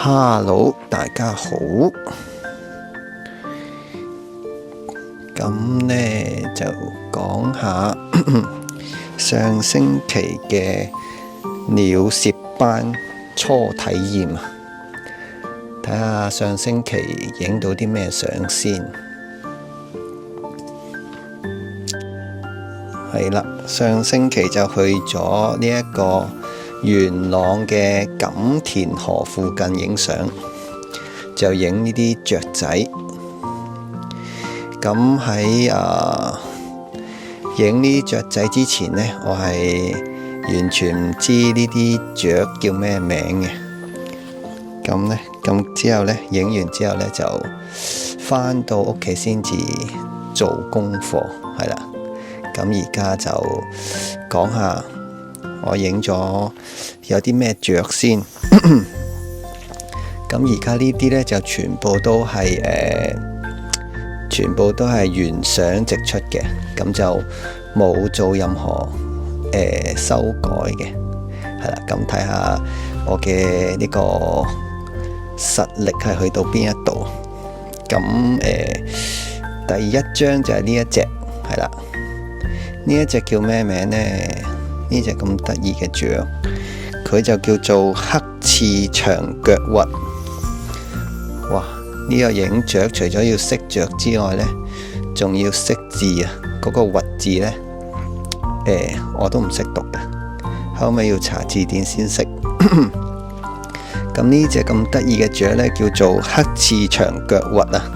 Hello，大家好。咁呢就講下上星期嘅鳥攝班初體驗啊，睇下上星期影到啲咩相先。係啦，上星期就去咗呢一個元朗嘅錦田河附近影相，就影呢啲雀仔。咁喺影呢啲雀仔之前呢，我係完全唔知呢啲雀叫咩名嘅。咁之後呢，影完之後呢，就返到屋企先至做功課，係啦。咁而家就講下我影咗有啲咩雀先。咁而家呢啲呢，就全部都係原相直出嘅，咁就冇做任何修改嘅，係啦。咁睇下我嘅呢個實力係去到邊一度。咁第一張就係呢一隻，係啦。呢一隻叫咩名呢？呢隻咁得意嘅雀，佢就叫做黑翅長腳鷸。哇！呢個影雀除咗要識雀之外呢，仲要識字啊！嗰個鷸字呢，我都唔識讀嘅，後尾要查字典先識。咁呢隻咁得意嘅雀呢，叫做黑翅長腳鷸啊！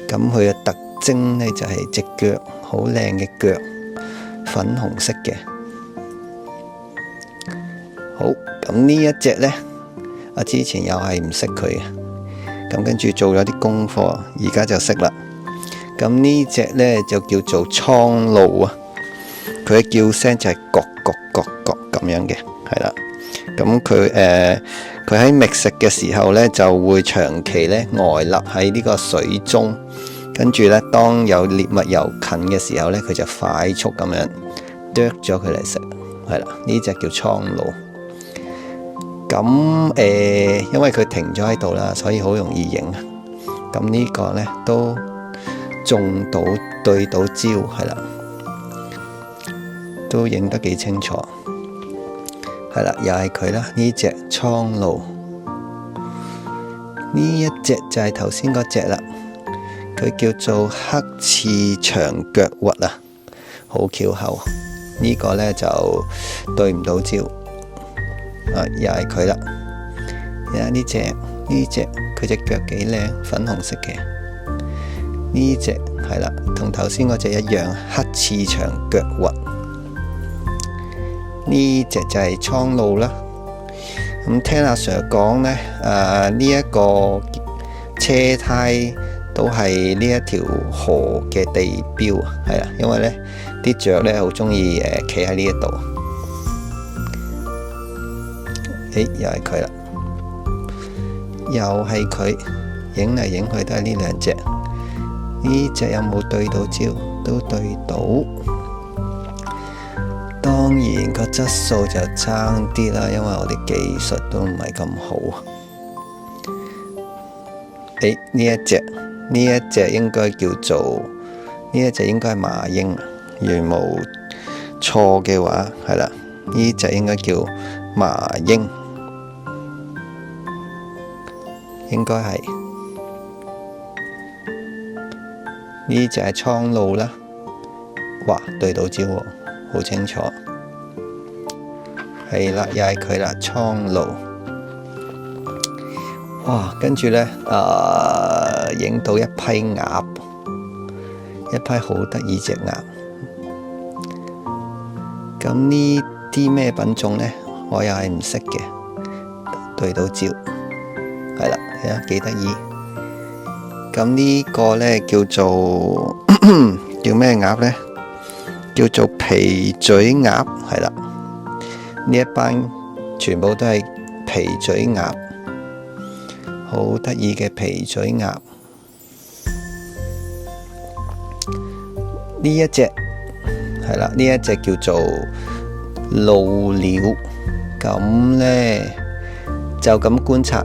咁佢嘅特徵呢，就係隻腳好靚嘅腳，粉紅色嘅。好，咁呢一隻呢，我之前又係唔識佢嘅，咁跟住做咗啲功課，而家就識啦。咁呢隻呢，就叫做蒼鷺啊，佢嘅叫聲就係咯咁樣嘅，係啦。咁佢喺覓食嘅時候呢，就會長期呢呆立喺呢個水中，跟住呢，當有獵物游近嘅時候呢，佢就快速咁樣啄咗佢嚟食，係啦。呢隻叫蒼鷺。咁因為佢停咗喺度啦，所以好容易影。咁呢個呢，都中到對到焦，係啦，都影得幾清楚。係啦，又係佢啦，呢隻蒼鷺。呢一隻就係頭先嗰隻啦，佢叫做黑翅長腳鷸啊，好翹口。呢個呢，就對唔到焦。又係佢啦，呢隻佢隻腳幾靚，粉紅色嘅。呢隻係啦，同頭先嗰隻一樣，黑翅長腳鷸。呢隻就係蒼鷺啦。咁聽阿 Sir 講呢，呢一個車胎都係呢一條河嘅地標啊，係啦，因為呢啲雀呢好中意企喺呢一度。又係佢啦，又係佢，影嚟影去都係呢兩隻。呢隻有冇對到焦？都對到。當然個質素就差啲啦，因為我哋技術都唔係咁好。呢一隻應該叫做，呢一隻應該係麻鷹，如無錯嘅話，係啦，呢隻應該叫麻鷹。應該係呢隻係蒼鷺啦。哇，對到焦喎，好清楚。係啦，又係佢啦，蒼鷺。哇，跟住呢，影到一批鴨，一批好得意隻鴨。咁呢啲咩品種呢？我又係唔識嘅，對到焦。係啦，係啊，幾得意。咁呢個呢，叫做叫咩鴨呢？叫做皮嘴鴨，係啦。呢一班全部都係皮嘴鴨，好得意嘅皮嘴鴨。呢一隻係啦，呢一隻叫做鷺鳥。咁呢，就咁觀察，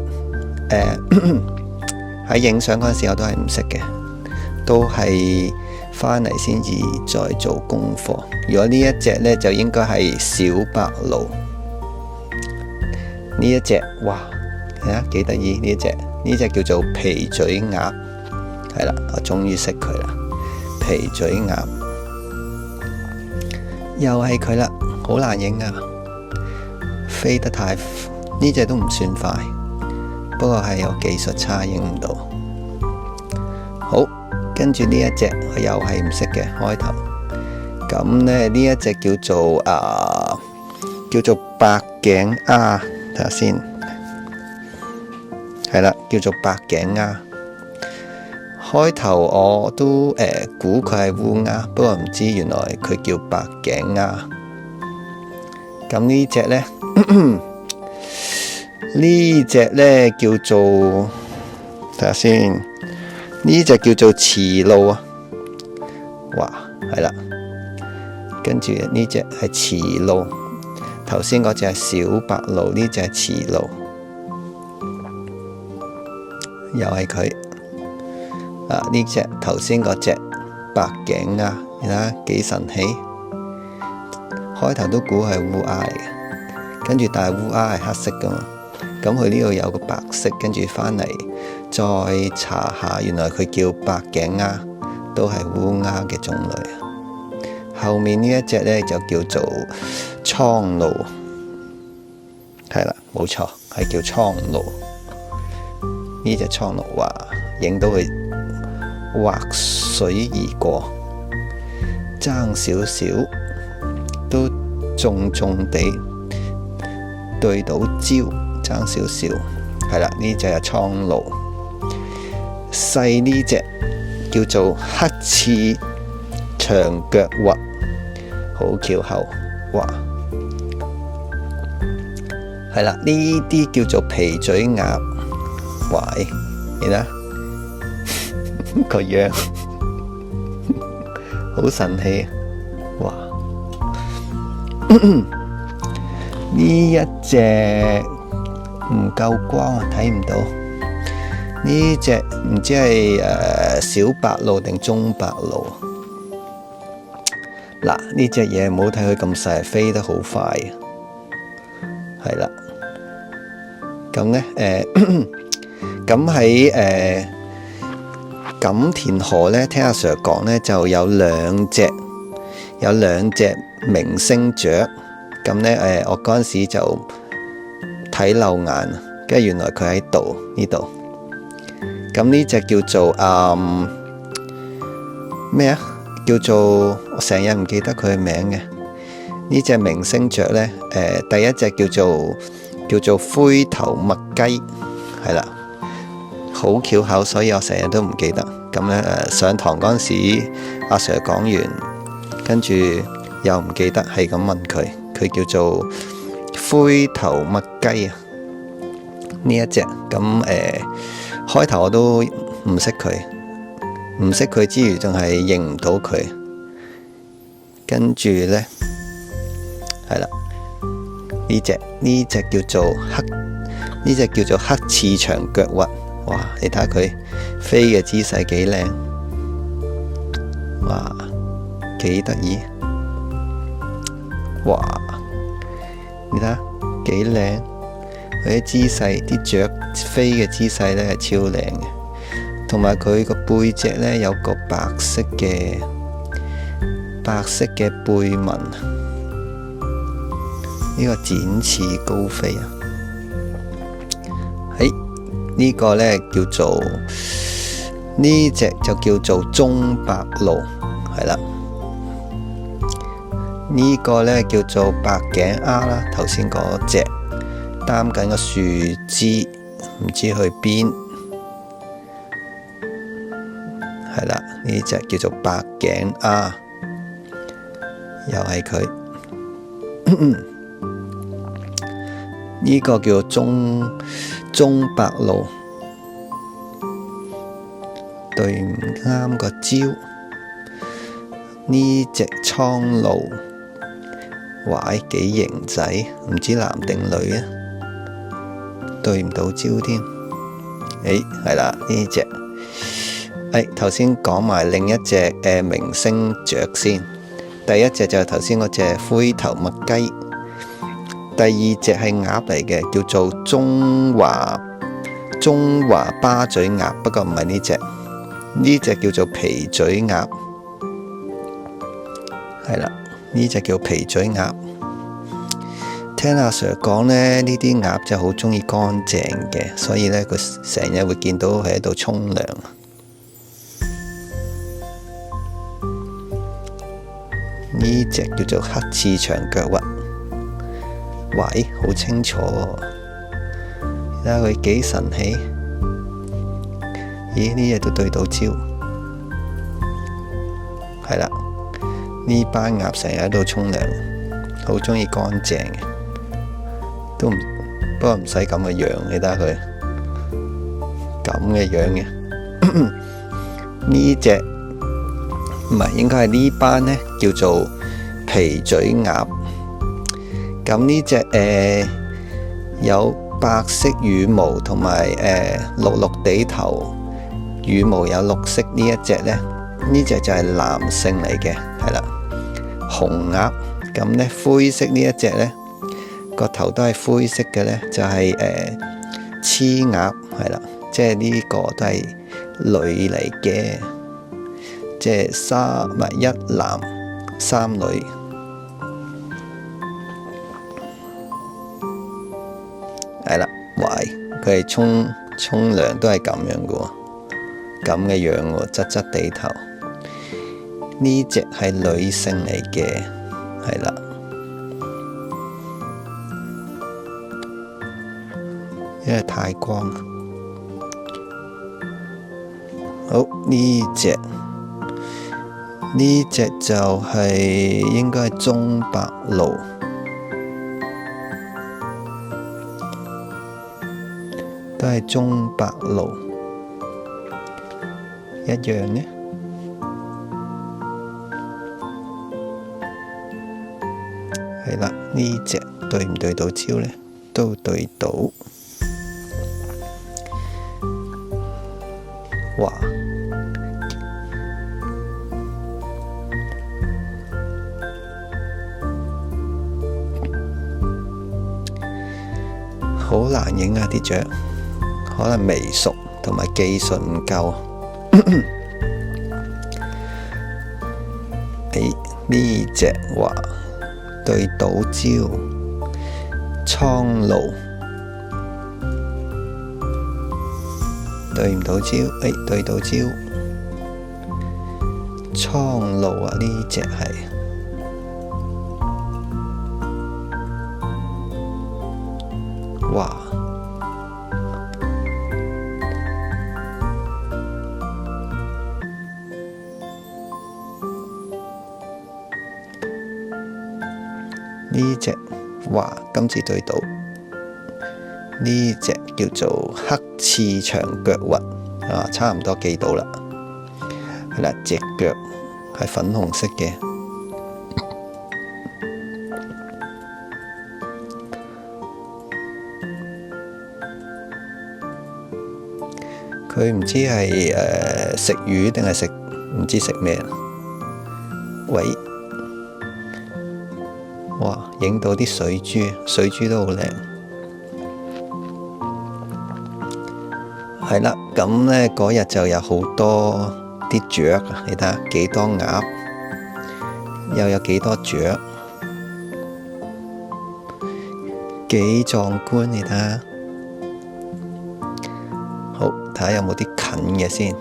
喺影相嗰陣時我都係唔識嘅，都係翻嚟先至再做功課。如果呢一隻呢，就應該係小白鷺。呢一隻哇，睇下幾得意呢隻，呢隻叫做皮嘴鴨，係啦，我終於識佢啦。皮嘴鴨又係佢啦，好難影啊，飛得太，呢隻都唔算快，不過係有技術差，影唔到。好，跟住呢一隻我又係唔識嘅開頭。咁呢一隻叫做白頸鴉，睇下先，係啦，叫做白頸鴉。開頭我都估佢係烏鴉，不過唔知原來佢叫白頸鴉。咁呢隻呢，呢隻呢叫做，睇下先，呢隻叫做雌鷺啊！哇，係啦，跟住呢隻係雌鷺，頭先嗰隻係小白鷺，呢隻係雌鷺，又係佢。呢隻頭先嗰隻白頸鴉，你睇下幾神奇。開頭都估係烏鴉嚟嘅，跟住但係烏鴉係黑色噶嘛，咁佢呢度有個白色，跟住翻嚟再查下，原來佢叫白頸鴉，都係烏鴉嘅種類。後面呢一隻呢，就叫做蒼鷺，係啦，冇錯，係叫蒼鷺。呢隻蒼鷺話影到佢劃水而過，爭少少都重地對到焦，爭少少，係啦，呢隻係蒼鷺。細呢隻叫做黑翅長腳鷸，好翹口，哇，係啦，呢啲叫做皮嘴鴨，喂，你睇個樣好神氣，哇！呢一隻唔夠光啊，睇唔到。呢隻唔知係小白鷺定中白鷺。嗱，呢隻嘢唔好睇佢咁細，飛得好快啊。係啦，咁呢，咁喺錦田河呢，聽阿 Sir 講呢，就有兩隻明星雀。咁呢，我嗰陣時就睇漏眼，跟住原來佢喺度呢度。咁呢隻叫做咩啊？叫做我成日唔記得佢嘅名嘅。呢隻明星雀呢，第一隻叫做灰頭麥雞，係啦。好翹口，所以我成日都唔記得。咁咧上堂嗰陣時，阿 Sir 講完，跟住又唔記得，係咁問佢，佢叫做灰頭麥雞啊。呢一隻咁開頭我都唔識佢之餘，仲係認唔到佢。跟住呢，係啦，呢隻叫做黑翅長腳鷸。哇！你睇下佢飛嘅姿勢幾靚，哇，幾得意！哇！你睇下幾靚，佢啲姿勢，啲雀飛嘅姿勢呢係超靚嘅，同埋佢個背脊呢有個白色嘅背紋，呢個展翅高飛啊！呢個呢叫做，呢隻就叫做中白鷺，係啦。呢個呢叫做白頸鴉啦，頭先嗰隻擔緊個樹枝，唔知去邊，係啦。呢隻叫做白頸鴉，又係佢。呢個叫做中白鷺，對唔啱個焦。呢隻蒼鷺，哇，幾型仔，唔知男定女啊？對唔到焦添。係啦，呢隻。頭先講埋另一隻明星雀先。第一隻就係頭先嗰隻灰頭麥雞，第二隻係鴨嚟嘅，叫做中華巴嘴鴨，不過唔係呢隻，呢隻叫做皮嘴鴨，係啦，呢隻叫皮嘴鴨。聽阿 Sir 講呢，呢啲鴨就好中意乾淨嘅，所以呢，佢成日會見到佢喺度沖涼。呢隻叫做黑翅長腳鷸，喂，好清楚喎，睇下佢幾神氣。咦，呢隻都對到焦，係啦，呢班鴨成日喺度沖涼，好中意乾淨嘅，不過唔使咁嘅樣，你睇下佢咁嘅樣嘅。呢隻唔係，應該係呢班呢，叫做皮嘴鴨。咁呢隻有白色羽毛同埋綠綠地頭，羽毛有綠色。呢一隻呢，呢隻就係男性嚟嘅，係啦，紅鴨。咁呢，灰色呢一隻呢，個頭都係灰色嘅呢，就係雌鴨，係啦，即係呢個都係女嚟嘅。即係一男三女，係啦，喂，佢係沖涼都係咁樣嘅喎，咁嘅樣喎，側側地頭。呢隻係女性嚟嘅，係啦，因為太光。好，呢隻就係應該係中白鷺，都係中白鷺一樣呢。係啦，呢隻對唔對到焦呢？都對到。哇！好難影啊啲雀，可能未熟同埋技術唔夠。呢隻話對到焦，蒼鷺對唔到焦，對到焦，蒼鷺啊，呢隻係。哇！呢隻哇，今次對到。呢隻叫做黑翅長腳鷸，差唔多記到啦。係啦，隻腳係粉紅色嘅。佢唔知係食魚定係唔知食咩。喂，哇！影到啲水珠，水珠都好靚。係啦，咁呢嗰日就有好多啲雀啊！你睇下幾多鴨，又有幾多雀，幾壯觀！你睇下。好，睇下有冇啲近嘅先。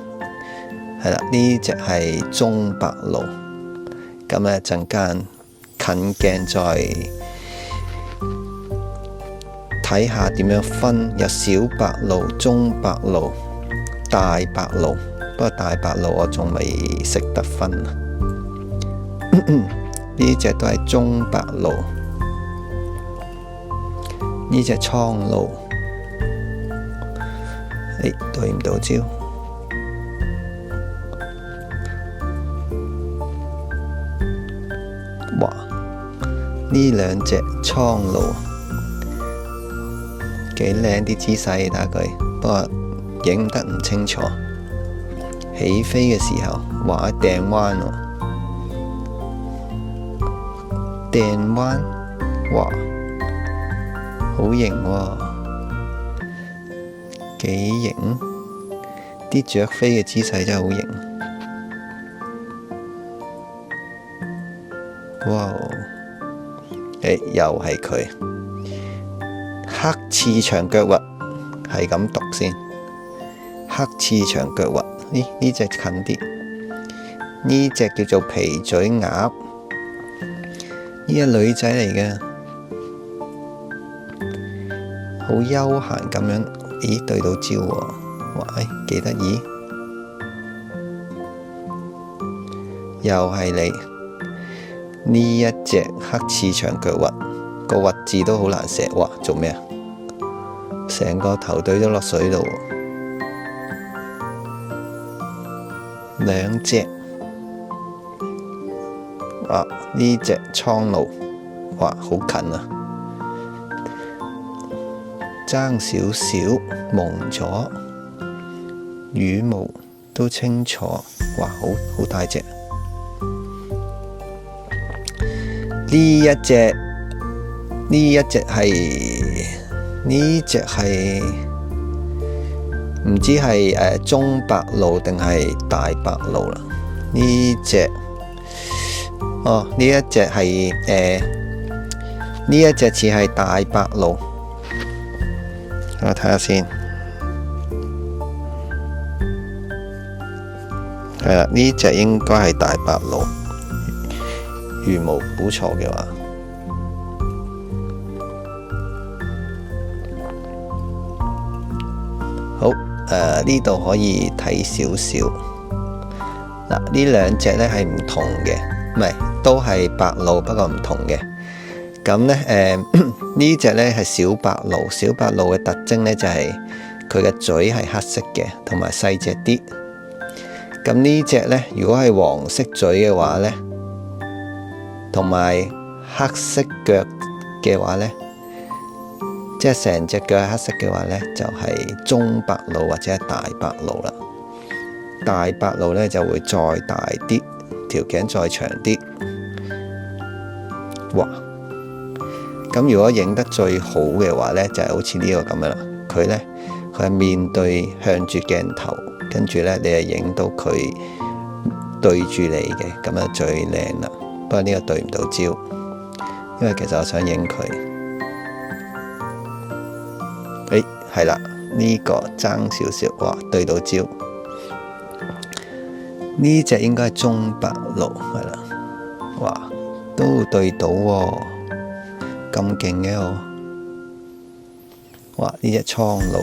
係啦，呢隻係中白鷺。咁呢陣間近鏡再睇下點樣分，有小白鷺、中白鷺、大白鷺。不過大白鷺我仲未識得分。呢隻都係中白鷺，呢隻蒼鷺。對唔到焦。哇！呢兩隻蒼鷺幾靚啲姿勢，睇下佢。不過影得唔清楚。起飛嘅時候，哇，掟彎喎，掟彎，哇，好型喎，幾型！啲雀飛嘅姿勢真係好型。哇！又係佢，黑翅長腳鷸，係咁讀先。黑翅長腳鷸，呢隻近啲。呢隻叫做皮嘴鴨，呢隻女仔嚟嘅，好悠閒咁樣。咦，對到焦喎，哇，幾得意。又係你。呢一隻黑翅長腳鷸，個鷸字都好難寫。哇，做咩啊？成個頭對咗落水度。兩隻，啊，呢隻蒼鷺，哇，好近啊，爭少少蒙咗，羽毛都清楚。哇，好大隻。呢一隻係唔知係中白鷺定係大白鷺啦。呢隻似係大白鷺。我睇下先。係啦，呢隻應該係大白鷺。羽毛估錯嘅話，好，呢度可以睇少少。嗱，呢兩隻呢係唔同嘅，唔係都係白鷺，不過唔同嘅。咁呢，呢隻呢係小白鷺。小白鷺嘅特徵呢就係佢嘅嘴係黑色嘅，同埋細隻啲。咁呢隻呢，如果係黃色嘴嘅話呢，同埋黑色腳嘅話呢，即係成隻腳係黑色嘅話呢，就係中白鷺或者係大白鷺啦。大白鷺呢就會再大啲，條頸再長啲。哇！咁如果影得最好嘅話呢，就係好似呢個咁樣啦。佢係面對向住鏡頭，跟住呢，你係影到佢對住你嘅，咁樣最靚啦。不過呢個對唔到焦，因為其實我想影佢。係啦，呢個爭少少，哇，對到焦。呢隻應該係中白鷺，係啦，哇，都對到喎，咁勁嘅我。哇，呢隻蒼鷺。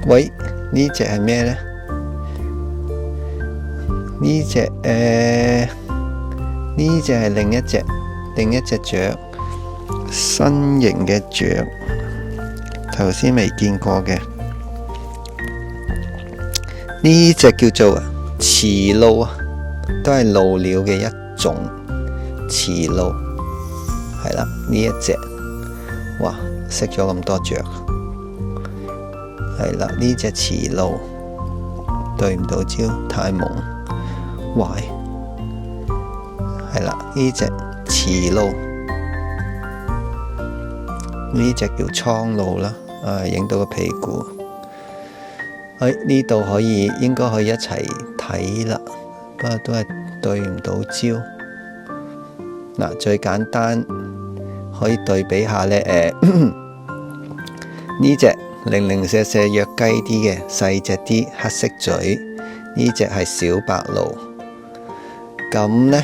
喂，呢隻係咩呢？呢隻係另一隻雀，新型嘅雀，頭先未見過嘅。呢隻叫做池鷺啊，都係鷺鳥嘅一種。池鷺係啦，呢一隻，哇，識咗咁多雀。係啦，呢隻池鷺對唔到焦，太朦。喂，係啦，呢隻池鷺，呢隻叫蒼鷺啦。影到個屁股。呢度應該可以一齊睇啦，不過都係對唔到焦。嗱，最簡單可以對比下呢。呢隻零零舍舍弱雞啲嘅，細隻啲，黑色嘴。呢隻係小白鷺。咁呢，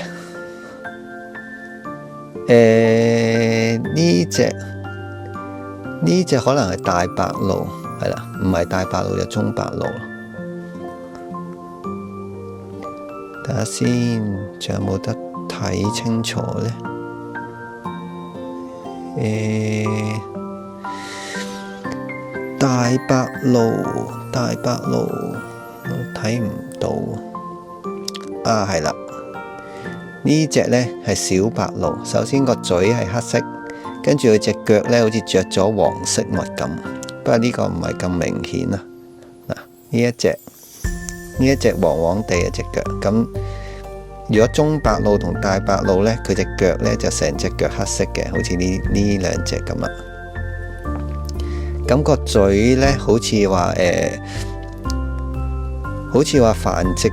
呢隻可能係大白鷺，係啦，唔係大白鷺就中白鷺。睇下先，仲有冇得睇清楚呢？大白鷺我睇唔到。係啦，呢隻呢係小白鷺，首先個嘴係黑色，跟住佢隻腳呢好似着咗黃色襪咁，不過呢個唔係咁明顯啊。嗱，呢一隻黃黃地嘅隻腳，咁如果中白鷺同大白鷺呢，佢隻腳呢就成隻腳黑色嘅，好似呢兩隻咁啦。咁個嘴呢，好似話繁殖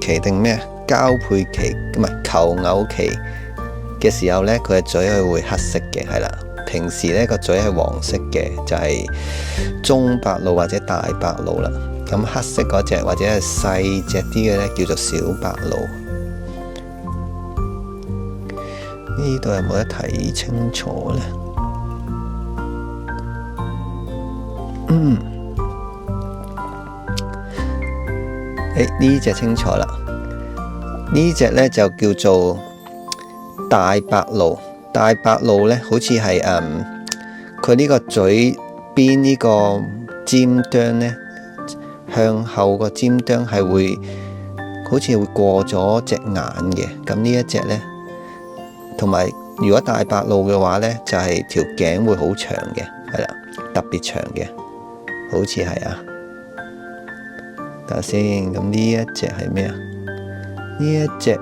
期定咩交配期唔係求偶期嘅時候呢，佢嘅嘴係會黑色嘅，係啦。平時呢個嘴係黃色嘅，就係中白鷺或者大白鷺啦。咁黑色嗰隻或者係細隻啲嘅呢，叫做小白鷺。呢度有冇得睇清楚呢？呢隻清楚啦。呢隻呢就叫做大白鷺。大白鷺呢好似係佢呢個嘴邊呢個尖端呢，向後個尖端係會好似會過咗隻眼嘅。咁呢一隻呢，同埋如果大白鷺嘅話呢，就係條頸會好長嘅，係啦，特別長嘅，好似係啊。睇下先，咁呢一隻係咩啊？呢一隻，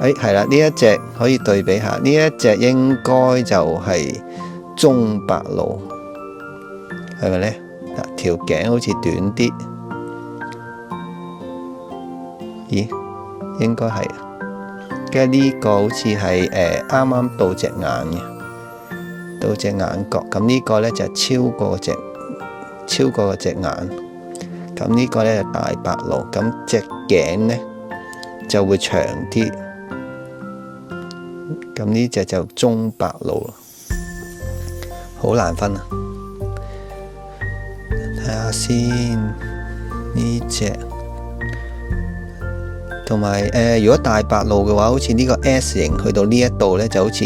係啦，呢一隻可以對比下，呢一隻應該就係中白鷺，係咪呢？嗱，條頸好似短啲，咦？應該係，跟住呢個好似係啱啱到隻眼嘅，到隻眼角，咁呢個呢就超過嗰隻眼。咁呢個呢就大白鷺，咁隻頸呢就會長啲。咁呢隻就中白鷺，好難分啊！睇下先，呢隻同埋如果大白鷺嘅話，好似呢個 S 型去到呢一度呢，就好似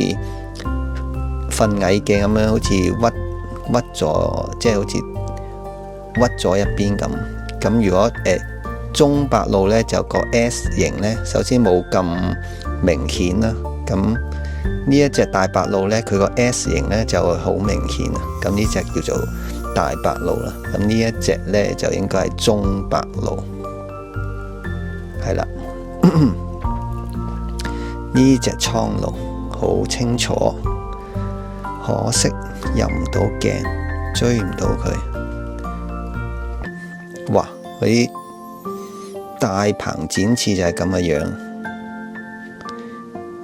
瞓矮鏡咁樣，好似屈咗，即係好似屈咗一邊咁。咁如果中白鷺呢，就個 S 型呢，首先冇咁明顯啦。咁呢一隻大白鷺呢，佢個 S 型呢就會好明顯啊。咁呢隻叫做大白鷺啦。咁呢一隻呢，就應該係中白鷺，係啦。呢隻蒼鷺好清楚，可惜入唔到鏡，追唔到佢。哇！嗰啲大鵬展翅就係咁嘅樣。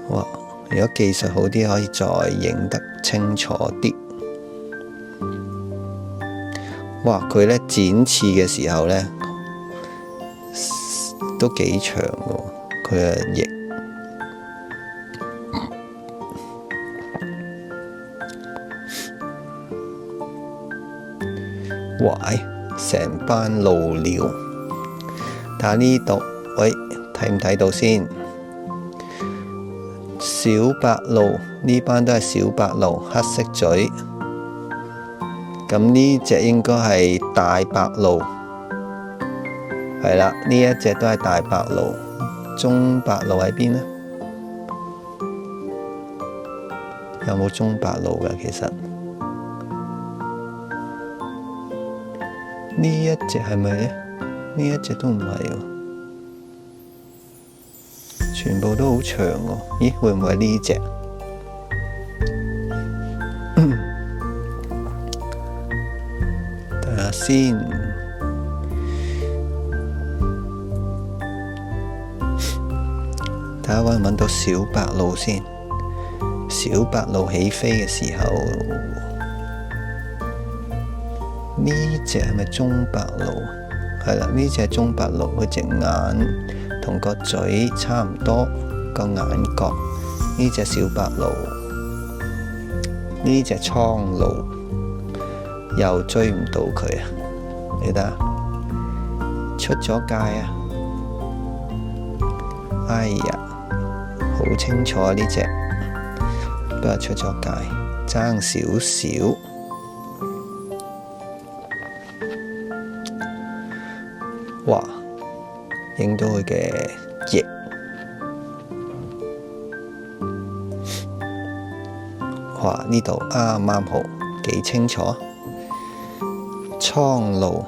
哇！如果技術好啲，可以再影得清楚啲。哇！佢呢展翅嘅時候呢，都幾長嘅，佢嘅翼。哇！成班鷺鳥，睇下呢度，喂，睇唔睇到先？小白鷺，呢班都係小白鷺，黑色嘴。咁呢隻應該係大白鷺，係啦，呢一隻都係大白鷺。中白鷺喺邊呢？有冇中白鷺㗎？其實呢一隻係咪呢？呢一隻都唔係喎，全部都好長喎。咦？會唔會係呢隻？睇下先。睇下揾唔揾到小白鷺先。小白鷺起飛嘅時候，呢隻係咪中白鷺？係啦，呢隻係中白鷺，佢隻眼同個嘴差唔多，個眼角。呢隻小白鷺，呢隻蒼鷺又追唔到佢啊！你睇下，出咗界啊！哎呀，好清楚啊呢隻，不過出咗界，爭少少。哇！影到佢嘅翼。哇！呢度啱啱好，幾清楚。蒼鷺，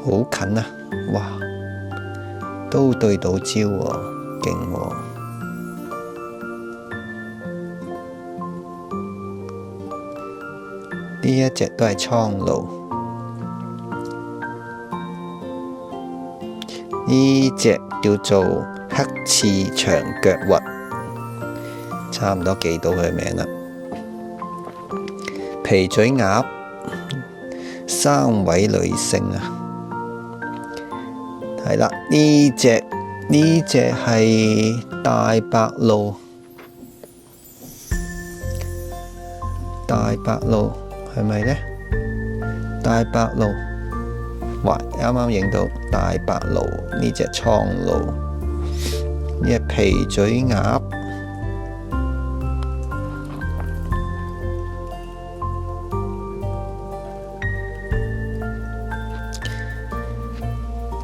好近啊！哇，都對到焦喎，勁喎！呢一隻都係蒼鷺，呢隻叫做黑翅長腳鷸，差唔多記到佢名啦。皮嘴鴨，3位女性啊，係啦，呢隻係大白鷺，大白鷺係咪呢？大白鷺，哇！啱啱影到大白鷺，呢隻蒼鷺，呢隻皮嘴鴨，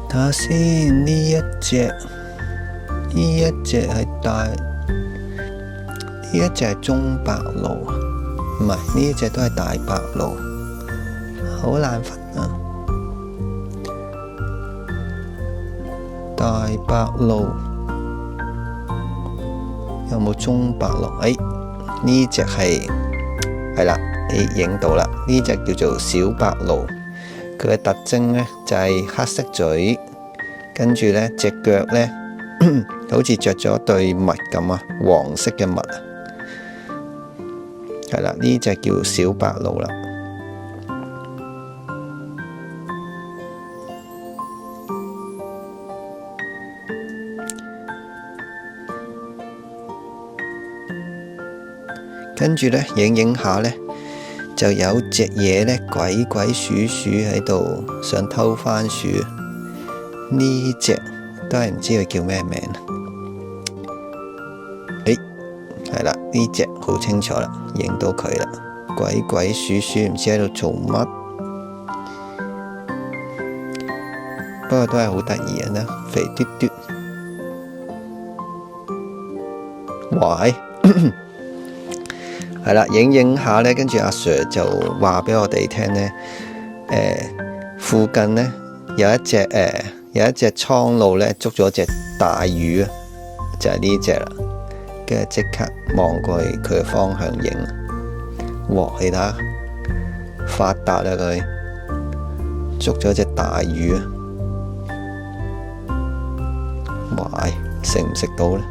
睇下先，呢一隻係呢一隻係中白鷺啊，唔係，呢一隻都係大白鷺，好難分啊！大白鷺有冇中白鷺？呢隻係啦，你影到啦。呢隻叫做小白鷺，佢嘅特徵呢就係黑色嘴，跟住呢隻腳呢好似着咗對襪咁啊，黃色嘅襪啊，係啦，呢隻叫小白鷺啦。跟住呢，影下呢，就有隻嘢呢，鬼鬼祟祟喺度，想偷番薯。呢隻都係唔知佢叫咩名。係啦，呢隻好清楚啦，影到佢啦，鬼鬼祟祟，唔知喺度做乜。不過都係好得意嘅呢，肥嘟嘟。喂！係啦，影下呢，跟住阿 Sir 就話俾我哋聽呢，附近呢有一隻蒼鷺呢捉咗隻大魚啊，就係呢隻啦。跟住即刻望過去佢嘅方向影，哇！你睇下發達啦，佢捉咗隻大魚啊！哇！食唔食到呢？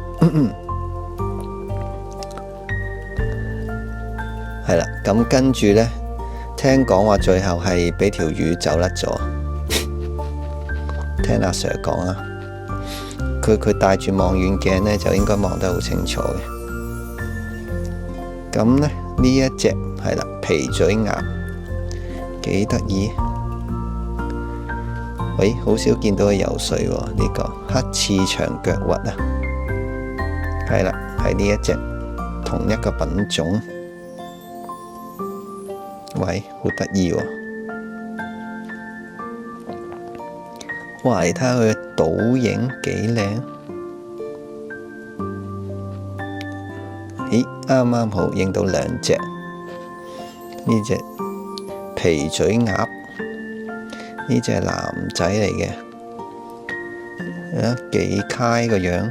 係啦，咁跟住呢，聽講話最後係俾條魚走甩咗。聽阿 Sir 講啊，佢戴住望遠鏡呢，就應該望得好清楚嘅。咁呢，呢一隻係啦，皮嘴鴨，幾得意。喂，好少見到佢游水喎，呢個黑翅長腳鷸啊，係啦，係呢一隻同一個品種。喂，好得意喎！哇，你睇下佢嘅倒影幾靚。咦，啱啱好影到兩隻。呢隻皮嘴鴨，呢隻係男仔嚟嘅，幾揩個樣。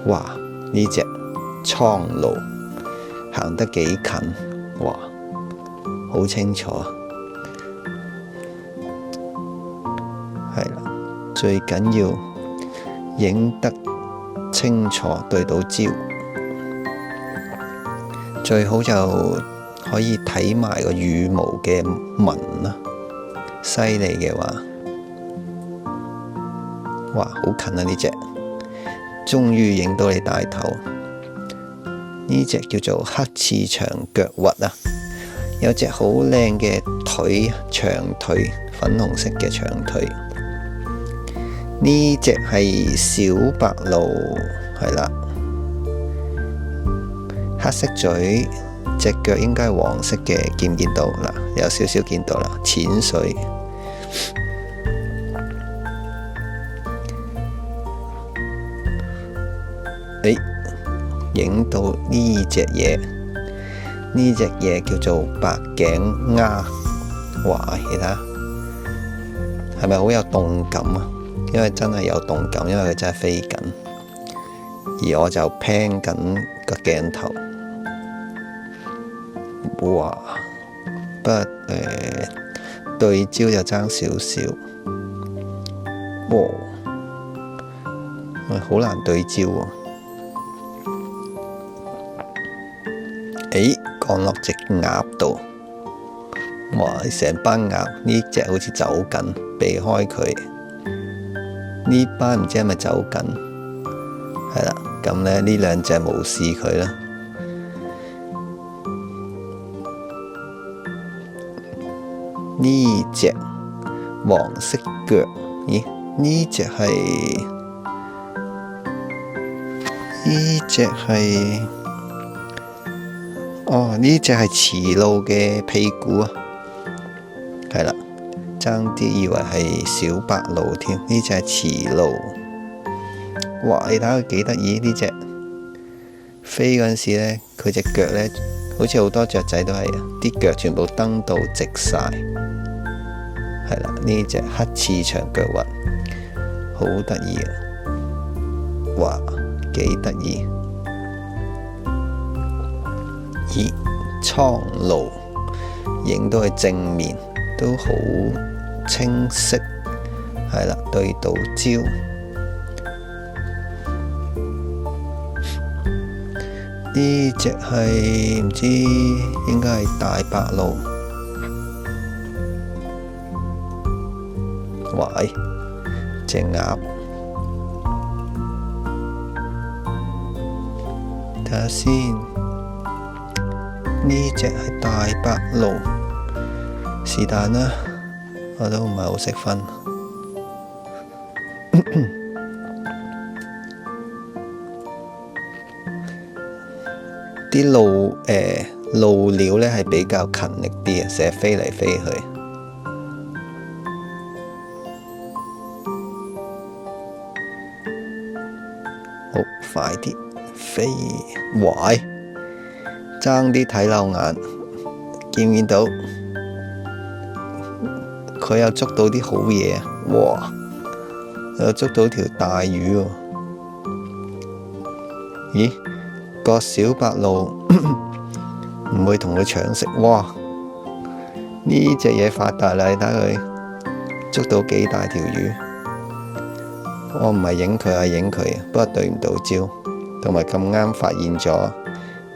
哇，呢隻蒼鷺行得幾近，哇，好清楚啊！係啦，最緊要影得清楚，對到焦，最好就可以睇埋個羽毛嘅紋啦。犀利嘅話，哇，好近啊！呢隻終於影到你大頭。呢隻叫做黑翅長腳鷸啊，有隻好靚嘅腿，長腿，粉紅色嘅長腿。呢隻係小白鷺，係啦，黑色嘴，隻腳應該係黃色嘅，見唔見到？嗱，有少少見到啦，淺水。影到呢隻嘢，呢隻嘢叫做白頸鴉。哇，其他係咪好有動感啊？因為真係有動感，因為佢真係飛緊，而我就 pan 緊個鏡頭。哇！不過對焦就爭少少。哇！好難對焦喎。降落隻鴨度。哇！成班鴨，呢隻好似走緊，避開佢。呢班唔知係咪走緊？係啦，咁咧呢兩隻無視佢啦。呢隻黃色腳，咦？呢隻係哦，呢隻係雌鹿嘅屁股啊，係啦，爭啲以為係小白鹿添，呢隻係雌鹿。哇！你睇下佢幾得意，呢隻飛嗰陣時咧，佢隻腳咧，好似好多雀仔都係啊，啲腳全部蹬到直晒。係啦，呢隻黑翅長腳鷸，好得意啊！哇，幾得意！咦，蒼鷺影到佢正面都好清晰，係啦，對到焦。呢隻係唔知，應該係大白鷺。喂，隻鴨，睇下先。呢隻係大白鷺，是但啦，我都唔係好識分。啲鷺鳥咧係比較勤力啲啊，成日飛嚟飛去。好，快啲飛！喂，爭啲睇漏眼，見唔見到？佢又捉到啲好嘢啊！哇，又捉到條大魚喎！咦？個小白鷺唔會同佢搶食。哇！呢隻嘢發達啦，你睇佢捉到幾大條魚。我唔係影佢，係影佢，不過對唔到焦，同埋咁啱發現咗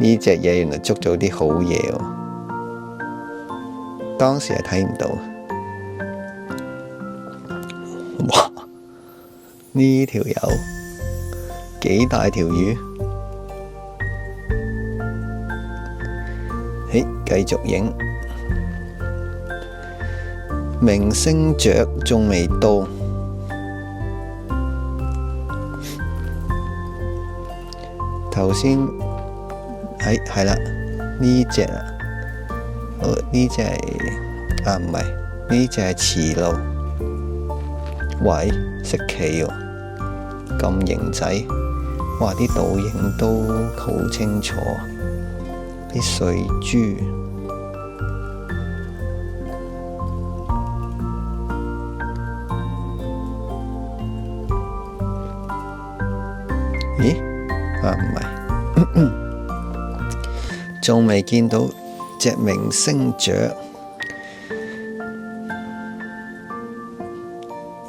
呢隻嘢原來捉到啲好嘢喎。當時係睇唔到。哇！呢條友幾大條魚？繼續影。明星雀仲未到。頭先係啦，呢隻啊，呢隻係唔係，呢隻係雌鹿。喂，識企喎，咁型仔，哇！啲倒影都好清楚，啲水珠。咦？唔係，仲未見到隻明星雀。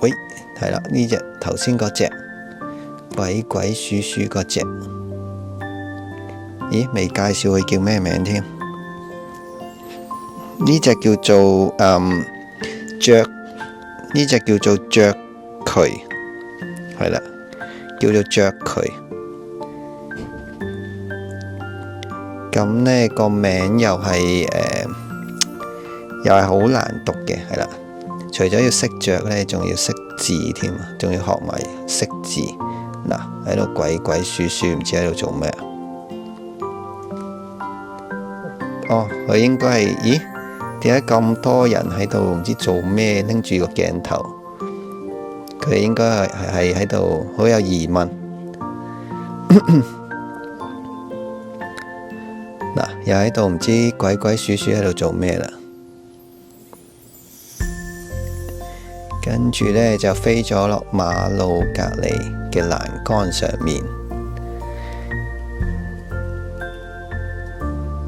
喂，係啦，呢隻頭先嗰隻鬼鬼祟祟嗰隻。咦？未介紹佢叫咩名添？呢隻叫做雀，呢隻叫做雀渠，係啦，叫做雀渠。咁呢個名又係好難讀嘅，係啦。除咗要識雀呢，仲要識字添啊，仲要學埋識字。嗱，喺度鬼鬼祟祟，唔知喺度做咩啊？哦，佢應該係，咦？點解咁多人喺度唔知做咩，拎住個鏡頭？佢應該係喺度好有疑問。嗱，又喺度唔知鬼鬼祟祟喺度做咩啦。跟住呢，就飛咗落馬路隔離嘅欄杆上面。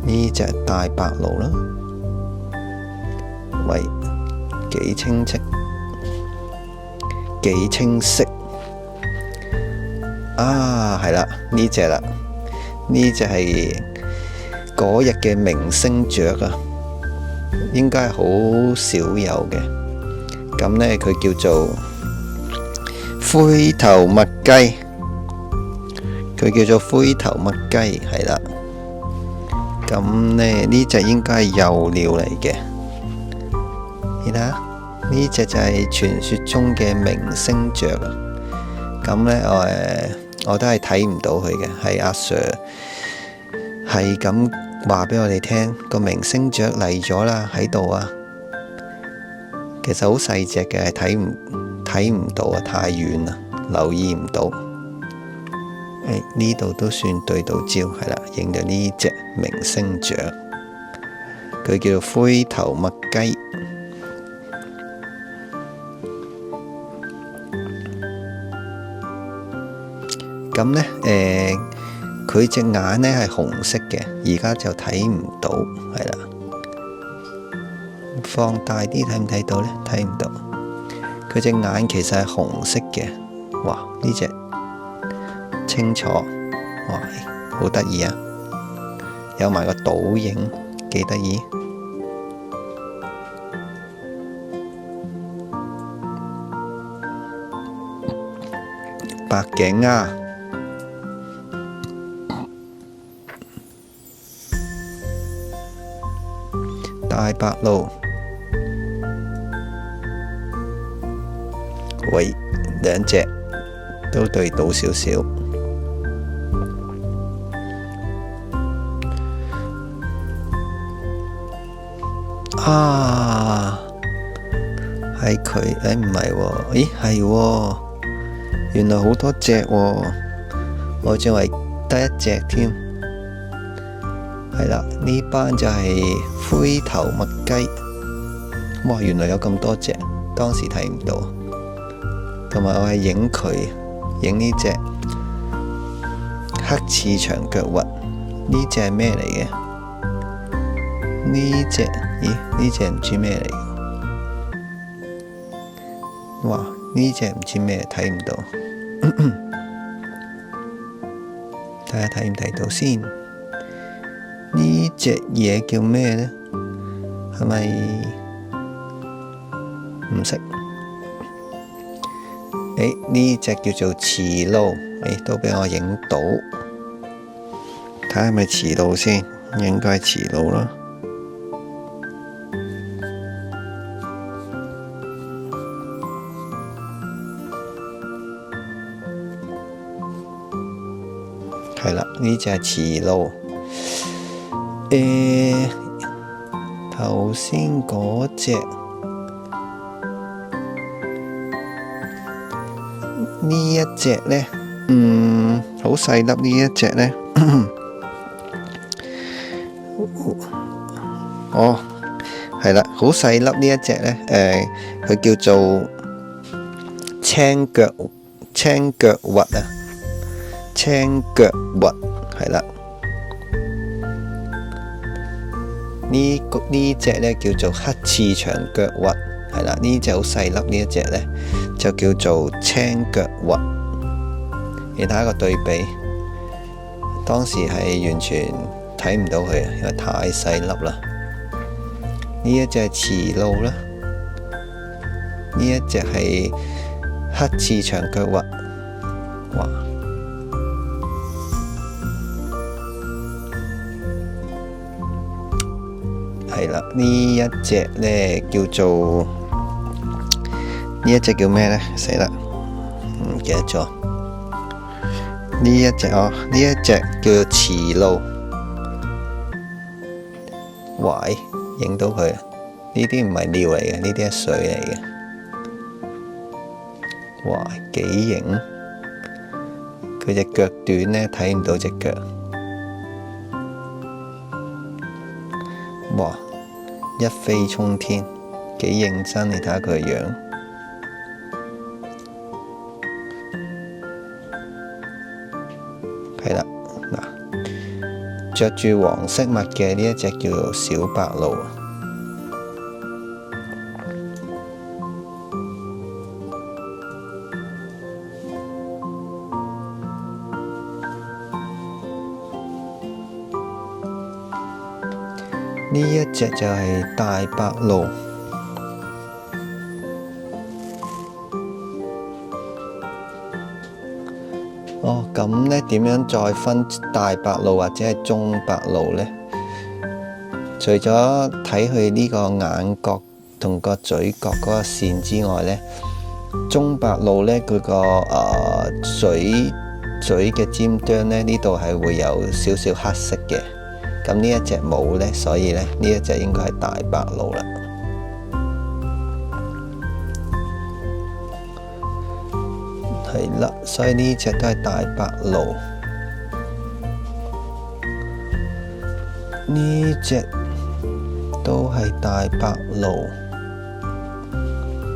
呢隻大白鷺啦，喂，幾清晰，幾清晰啊！係啦，呢隻啦，呢隻係嗰日嘅明星雀啊，應該係好少有嘅。咁呢，佢叫做灰頭麥雞，佢叫做灰頭麥雞，係啦。咁呢，呢隻應該係幼鳥嚟嘅。你睇下，呢隻就係傳說中嘅明星雀啊。咁呢，我都係睇唔到佢嘅，係阿 Sir 係咁話俾我哋聽，個明星雀嚟咗啦，喺度啊。其實好細隻嘅，睇唔到啊，太遠啦，留意唔到。呢度都算對到焦，係啦，影到呢隻明星雀，佢叫做灰頭麥雞。咁呢，佢隻眼呢係紅色嘅，而家就睇唔到，係啦。放大啲睇唔睇到呢？睇唔到。佢隻眼其實係紅色嘅。哇！呢隻清楚，哇，好得意啊！有埋個倒影，幾得意。白頸鴉，大白鷺。喂，兩隻都對到少少。啊，係佢？唔係喎，咦，係喎，原來好多隻喎，我仲以為得一隻添。係啦，呢班就係灰頭麥雞。哇，原來有咁多隻，當時睇唔到。同埋我係影佢，影呢隻黑翅長腳鷸。呢隻係咩嚟嘅？呢隻，咦？呢隻唔知咩嚟。哇！呢隻唔知咩，睇唔到。睇下睇唔睇到先。呢隻嘢叫咩呢？係咪唔識？呢隻叫做雌鷺，都俾我影到。睇下係咪雌鷺先，應該係雌鷺啦。係啦，呢隻係雌鷺。頭先嗰隻。呢一隻呢，好細粒。呢一隻呢，哦，係啦，好細粒。呢一隻呢，佢叫做青腳鷸啊，青腳鷸，係啦。呢隻呢叫做黑翅長腳鷸。係啦，呢隻好細粒，呢一隻呢就叫做青腳鷸。你睇下個對比，當時係完全睇唔到佢，因為太細粒啦。呢一隻係雌鷺啦，呢一隻係黑翅長腳鷸。哇！係啦，呢一隻呢叫做。呢一隻叫咩呢？死啦，唔記得咗。呢一隻呢一隻叫做雌鷺。喂，影到佢，呢啲唔係尿嚟嘅，呢啲係水嚟嘅。哇，幾型！佢隻腳短呢，睇唔到隻腳。哇，一飛沖天，幾認真，你睇下佢個樣。係啦，嗱，着住黃色襪嘅呢一隻叫做小白鷺。呢一隻就係大白鷺。哦，咁呢點樣再分大白鷺或者係中白鷺呢？除咗睇佢呢個眼角同個嘴角嗰個線之外呢，中白鷺呢，佢個嘴嘅尖端呢，呢度係會有少少黑色嘅。咁呢一隻冇呢，所以呢，呢一隻應該係大白鷺啦。係啦，所以呢隻都係大白鷺。呢隻都係大白鷺。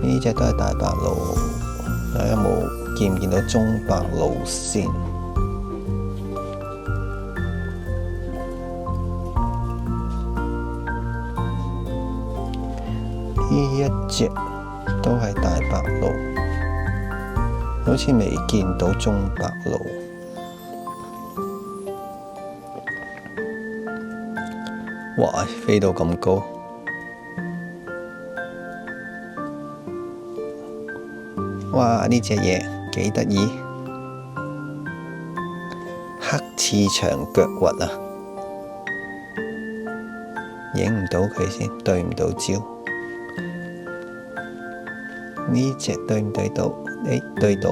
呢隻都係大白鷺。大家有冇見唔見到中白鷺先？呢一隻都係大白鷺，好似未見到中白鷺。哇，飛到咁高！哇，呢隻嘢幾得意，黑翅長腳鷸啊！影唔到佢先，對唔到焦。呢隻對唔對到？對到，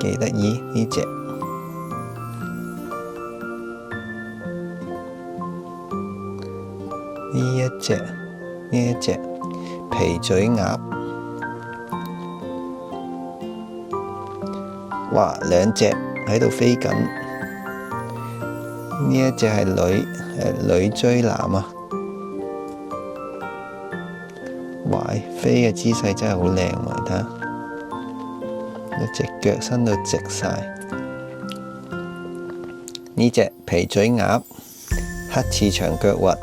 幾得意呢隻。呢一隻皮嘴鴨。哇，兩隻喺度飛緊。呢一隻係女追男啊！哇，飛嘅姿勢真係好靚喎！你睇下，一隻腳伸到直晒。呢隻皮嘴鴨，黑翅長腳鷸，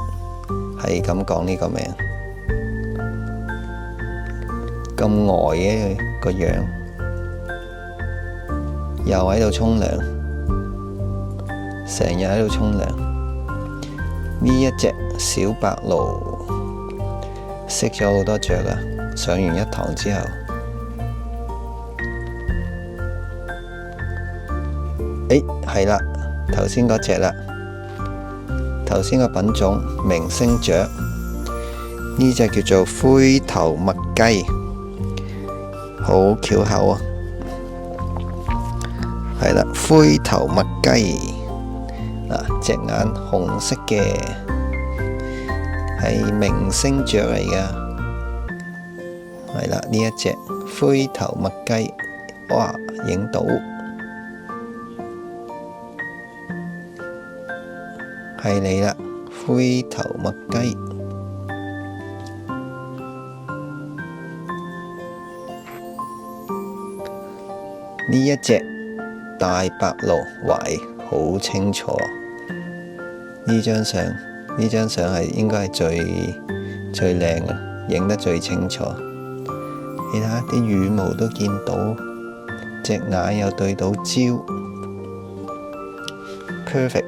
係咁講呢個名。咁呆嘅個樣，又喺度沖涼，成日喺度沖涼。呢一隻小白鷺。識咗好多雀啦，上完一堂之後，係啦，頭先嗰隻啦，頭先個品種明星雀，呢隻叫做灰頭麥雞，好翹口啊，係啦，灰頭麥雞，隻眼紅色嘅。係明星雀嚟㗎，係啦，呢一隻灰頭麥雞，哇，影到，係你啦，灰頭麥雞。呢一隻大白鷺，喂，好清楚，呢張相。呢張相係應該係最靚嘅，影得最清楚。你睇下啲羽毛都見到，隻眼又對到焦 ，perfect。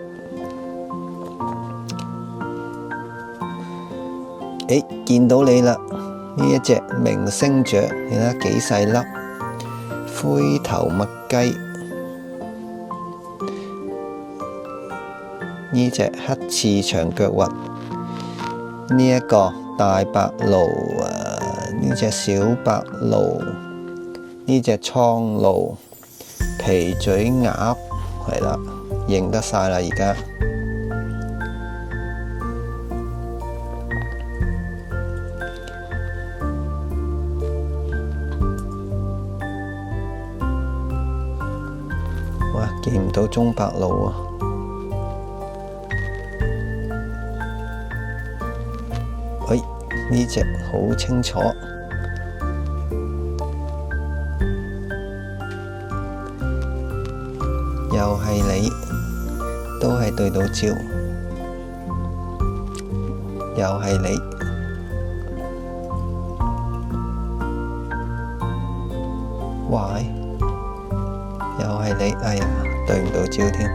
見到你啦！呢一隻明星雀，你睇下幾細粒，灰頭麥雞。呢隻黑翅長腳鷸，呢一個大白鷺呢隻小白鷺，呢隻蒼鷺，皮嘴鴨，係啦，認得晒啦而家。哇，見唔到中白鷺啊！喂，呢隻好清楚，又係你，都係對到焦，又係你，喂，又係你，哎呀，對唔到焦添。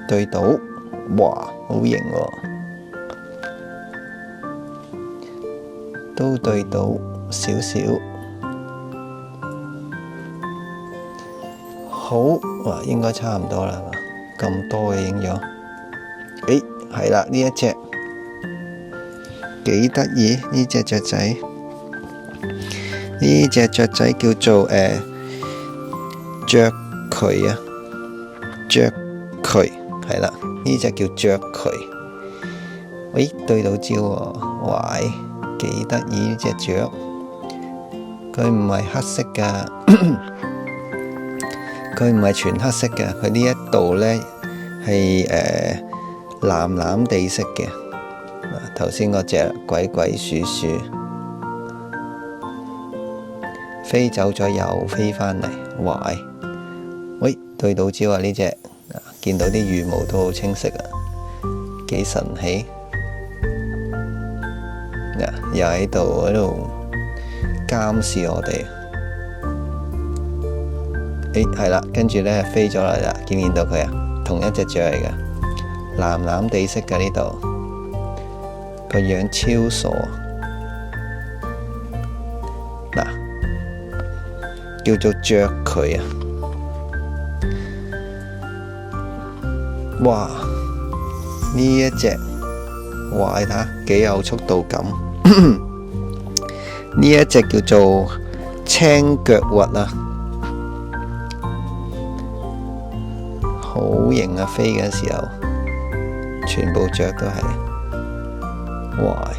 對到，哇，好型喎，都對到少少，好，哇，應該差唔多啦，咁多嘅影咗，係啦，呢一隻幾得意，呢隻雀仔，呢隻雀仔叫做雀渠啊，雀渠。係啦，呢隻叫雀渠。喂，對到焦喎，喂，幾得意呢隻雀。佢唔係黑色噶，佢唔係全黑色嘅，佢呢一度呢係藍藍地色嘅。頭先嗰隻鬼鬼祟祟，飛走咗又飛返嚟，喂，對到焦啊呢隻。見到啲羽毛都好清晰啊，幾神奇！又喺度監視我哋。係啦，跟住呢飛咗嚟啦，見唔見到佢啊？同一隻雀嚟嘅，藍藍地色嘅呢度，個樣超傻。叫做雀渠啊！哇！呢一隻，哇！你睇下幾有速度感。呢一隻叫做青腳鷸啊，好型啊！飛嘅時候，全部雀都係，哇！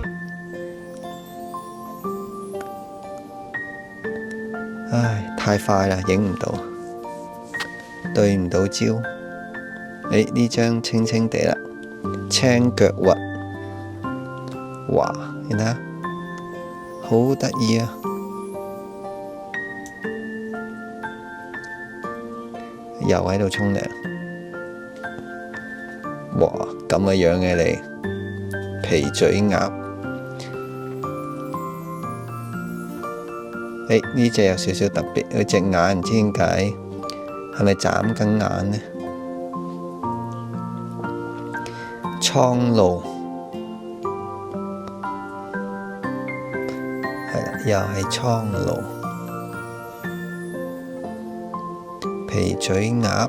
唉，太快啦，影唔到，對唔到焦。呢張清清地啦，青腳鷸，哇！你睇下，好得意啊！又喺度沖涼，哇！咁嘅樣嘅你，皮嘴鴨，呢隻有少少特別，佢隻眼唔知點解，係咪眨緊眼呢？蒼鷺，係啦，又係蒼鷺，皮嘴鴨，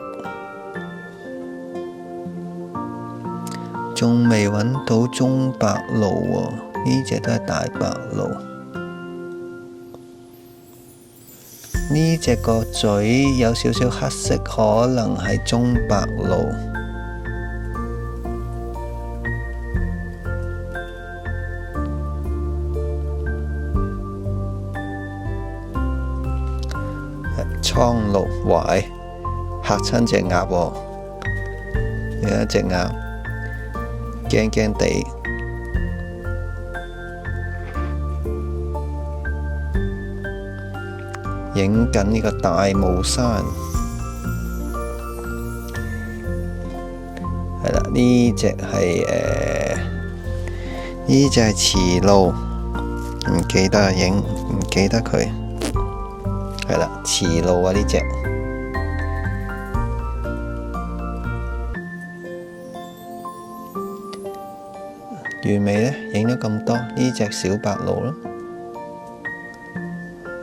仲未揾到中白鷺喎，呢隻都係大白鷺，呢隻個嘴有少少黑色，可能係中白鷺。蒼鷺，喂，嚇親隻鴨喎，有一隻鴨驚驚地，影緊呢個大霧山，係啦，呢隻係呢隻係雌鷺，唔記得影，唔記得佢。係啦，雌鷺啊呢隻，完美呢，影咗咁多，呢隻小白鷺咯，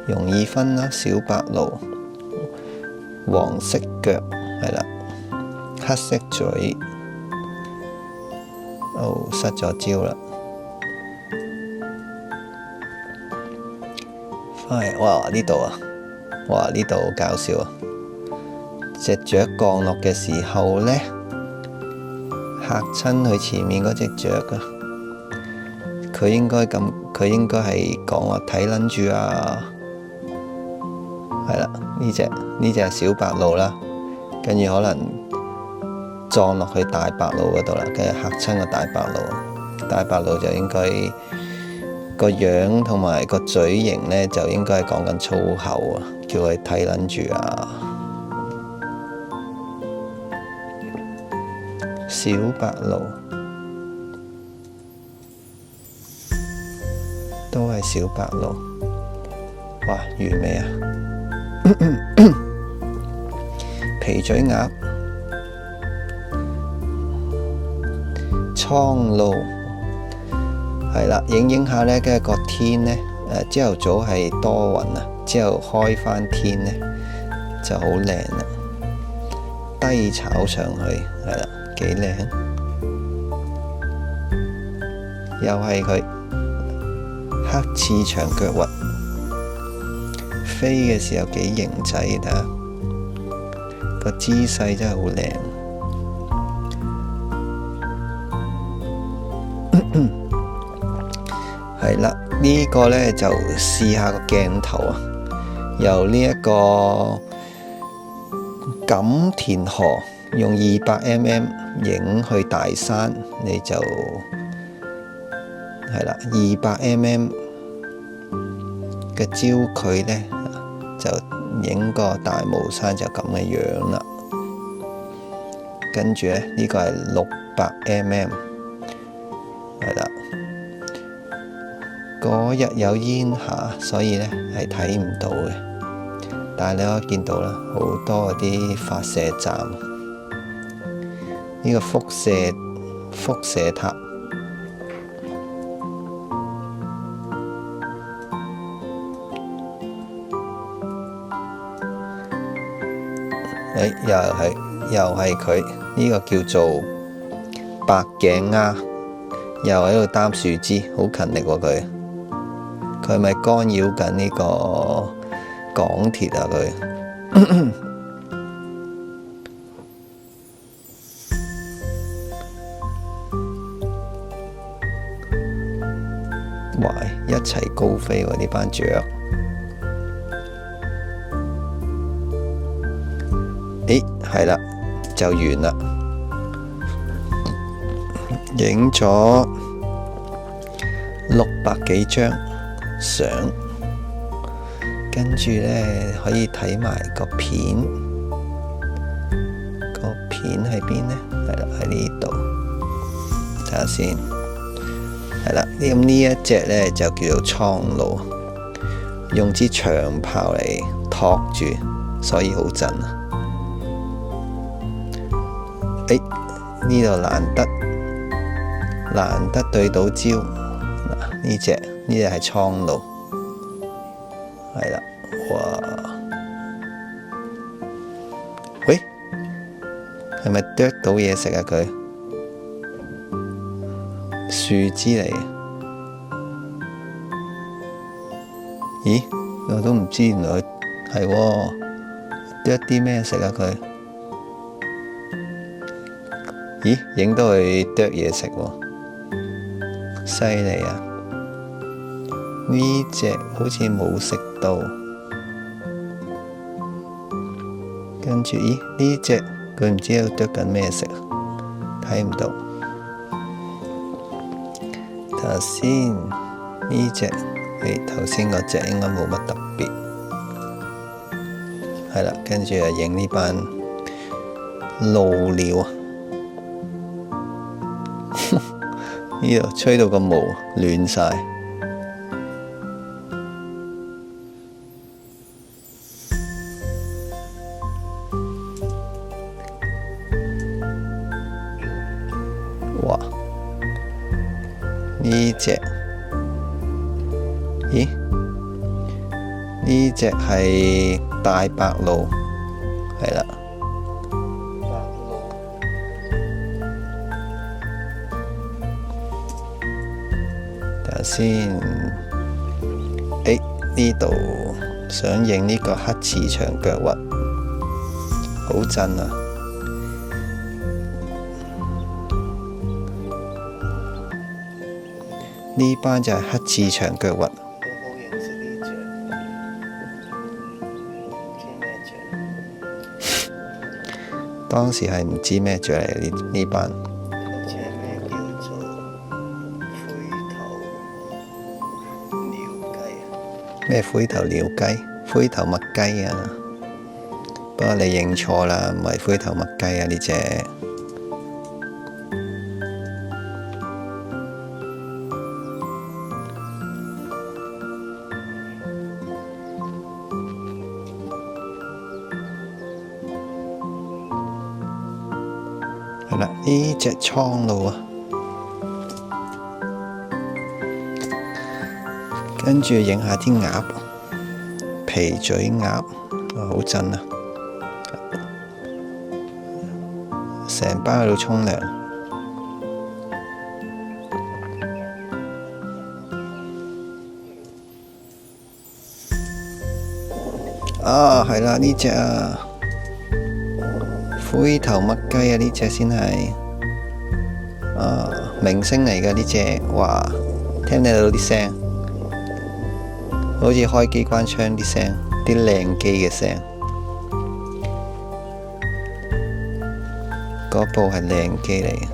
容易分啦，小白鷺，黃色腳，係啦，黑色嘴，失咗焦啦，哇呢度啊！哇！呢度好搞笑啊！隻雀降落嘅時候呢，嚇親佢前面嗰隻雀啊！佢應該佢應該係講話睇撚住啊，係啦，呢隻係小白鷺啦，跟住可能撞落去大白鷺嗰度啦，跟住嚇親個大白鷺。大白鷺就應該個樣同埋個嘴型呢，就應該係講緊粗口啊，叫佢睇撚住啊。小白鷺都係小白鷺，哇，完美啊！皮嘴鴨、蒼鷺，係啦，影下呢，跟住個天呢，朝頭早係多雲啊，之後開返天呢就好靚啦，低炒上去，係啦，幾靚，又係佢黑翅長腳鷸，飛嘅時候幾型仔，睇下個姿勢真係好靚。係啦，呢個呢就試下個鏡頭啊，由呢一個錦田河用200mm 影去大山，你就係啦，200mm 嘅焦距呢，就影個大帽山就咁嘅樣啦。跟住呢，呢個係600mm，係啦。嗰日有煙霞，所以呢係睇唔到嘅。但係你可以見到啦，好多嗰啲發射站，呢個輻射塔，又係佢，呢個叫做白頸鴉，又喺度擔樹枝，好勤力喎佢。佢係咪干擾緊呢個港鐵啊？佢哇！一齊高飛喎呢班雀。咦，係啦，就完啦，影咗600幾張相，跟住呢可以睇埋個片，個片喺邊呢？係啦，喺呢度，睇下先。係啦，咁呢一隻呢就叫做蒼鷺，用支長炮嚟托住，所以好震啊！呢度難得對到焦，嗱呢隻係蒼鷺，係啦，哇！喂，係咪啄到嘢食啊？佢樹枝嚟，咦？我都唔知，原來係啄啲咩食啊？佢，咦？影到佢啄嘢食喎，犀利啊！呢隻好似冇食到，跟住咦？呢隻佢唔知喺度啄緊咩食，睇唔到。睇下先，呢隻頭先嗰隻應該冇乜特別，係啦，跟住就影呢班鷺鳥啊！呢度吹到個毛亂晒，哇！呢隻，咦？呢隻係大白鷺，係啦。先，呢度想影呢個黑翅長腳鷸，好震啊！呢班就係黑翅長腳鷸。當時係唔知咩雀嚟呢班。咩灰頭鳥雞？灰頭麥雞啊！不過你認錯啦，唔係灰頭麥雞啊呢隻。係啦，呢隻蒼鷺啊，跟住影下啲鴨，皮嘴鴨，好震啊！成班喺度沖涼。啊，係啦，呢隻啊，灰頭麥雞啊，呢隻先係明星嚟㗎呢隻，哇！聽唔聽到啲聲？好似開機關槍啲聲，啲靚機嘅聲。嗰部係靚機嚟嘅。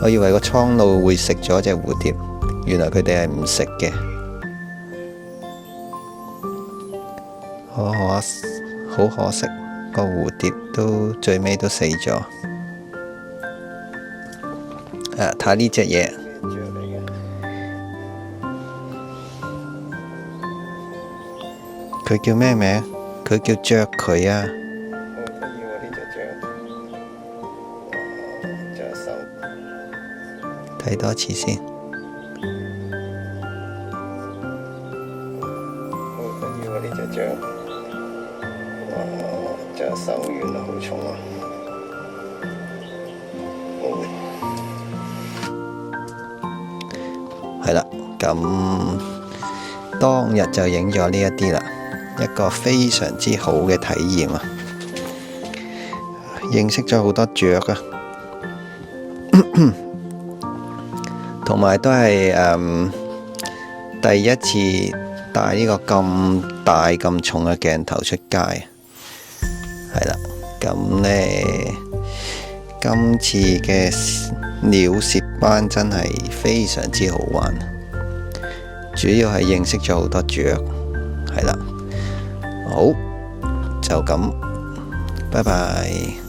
我以為個蒼鷺會食咗隻蝴蝶，原來佢哋係唔食嘅。好可惜，個蝴蝶最尾都死咗。睇下呢隻嘢，佢叫咩名？佢叫雀渠啊！睇多次先。好得意喎！呢隻雀，哇！隻手軟啊，好重啊！係啦，咁當日就影咗呢一啲啦，一個非常之好嘅體驗啊！認識咗好多雀啊！同埋都係第一次帶呢個咁大咁重嘅鏡頭出街，係啦。咁呢，今次嘅鳥攝班真係非常之好玩，主要係認識咗好多雀，係啦。好，就咁，拜拜。